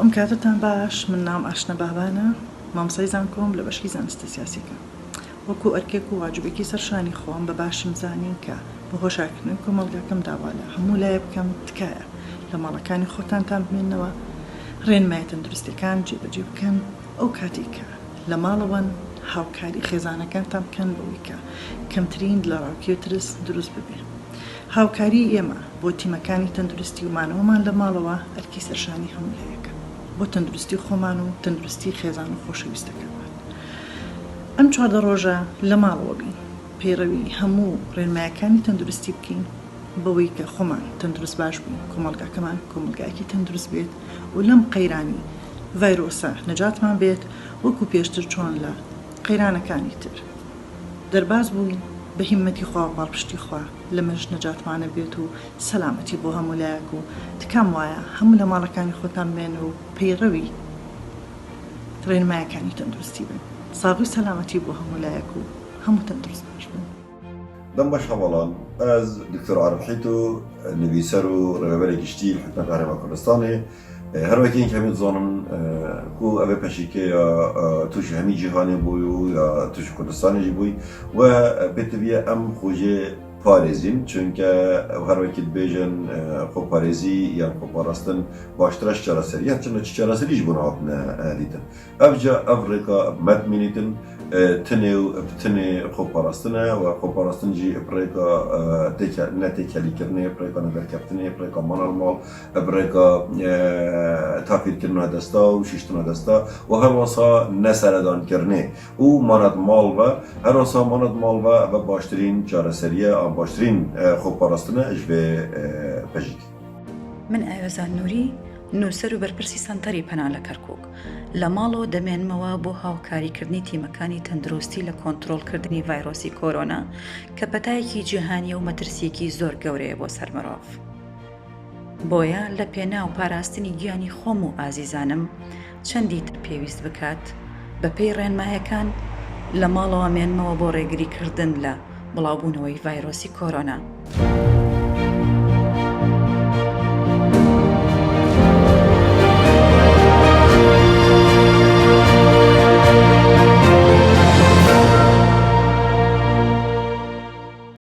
ئەم کاتتان باش. من نام ئاشنە بابانە، مامۆستای زانکۆم لە بەشی زانستە سیاسیەکە. وەکو ئەرکێک و واجبێکی سەرشانی خۆم بە باشم زانین کە بە هۆشارکردن کۆمەڵگەکەم داوالە هەموو لایە بکەم تکایە لە ماڵەکانی خۆتانتان بمێننەوە، ڕێنمای تەندروستیەکان جێبەجێ بکەن. ئەو کاتی کە لە ماڵەوەن هاوکاری خێزانەکانتان بکەن بەوەی کە کەمترین لە ڕاوکی و ترس دروست ببێ. هاوکاری ئێمە بۆ تیمەکانی تەندروستی و مانەوەمان لە ماڵەوە ئەرکی سەرشانی هەموو لایەکە بۆ تەندروستی خۆمان و تەندروستی خێزان و خۆشەویستەکەمان. ئەم 14 ڕۆژە لە ماڵەوە بین، پەیڕەوی هەموو ڕێنمایەکانی تەندروستی بکەین بەوەی کە خۆمان تەندروست باش بووین، کۆمەڵگەکەمان کۆمەڵگایەکی تەندروست بێت و لەم قەیرانی ڤایرۆسە نەجاتمان بێت، وەکو پێشتر چۆن لە قەیرانەکانی تر دەرباز بووین. بە هیممەتی خوا و پاڵپشتی خوا لەمەش نەجاتمانە بێت و سەلامەتی بۆ هەموو لایەک و تکام وایە هەموو لە ماڵەکانی خۆتان بێن و پەیڕەوی ڕێنمایەکانی تەندروستی بن. ساغی سەلامەتی بۆ هەموو لایەک و هەموو تەندروست باش بن. دەم باش هەواڵان ئەز دکتۆر عارف حیتۆ نویسەر و ڕێبەرێکی شتی حکومەت هەرێما کوردستانê هەروەکین کەمی زانم کو ئەvê پەشیکê ya tuşî hemî cîhanê bûyî û ya tuşî Kurdistanê jî bûyî we pêtiviye em xwecê parêzîn çunke herwekî dibêjin xweparêzî yan xweparastin baştir e çareserî yan çima çi çareserî ji bo hatine dîtin. Ev ca ev rêka metmînîtin tinê û tinê xweparastin e we xweparastin jî rêka netêkelîkirinê, rêka neberkeftinê, rêka manal mal, rêka tafîrkirina desta û şîştina desta û her wasa neseredankirinê û manat mal ve her wasa manat mal ve ev baştirîn çareseriye an baştirîn xweparastin e ji vê pejîk. من ئاوێزان نووری نووسەر و بەرپرسی سەنتەری پەنا لە کەرکووک لە ماڵەوە دەمێنمەوە بۆ هاوکاریکردنی تیمەکانی تەندروستی لە کۆنتڕۆڵکردنی ڤایرۆسی کۆرۆنا کە پەتایەکی جیهانیە و مەترسیەکی زۆر گەورەیە بۆ سەر مرۆڤ. بۆیە لە پێناو پاراستنی گیانی خۆم و ئازیزانم چەندی تر پێویست بکات بە پێی ڕێنمایەکان لە ماڵەوە مێنمەوە بۆ ڕێگریکردن لە بڵاوبوونەوەی ڤایرۆسی کۆرۆنا.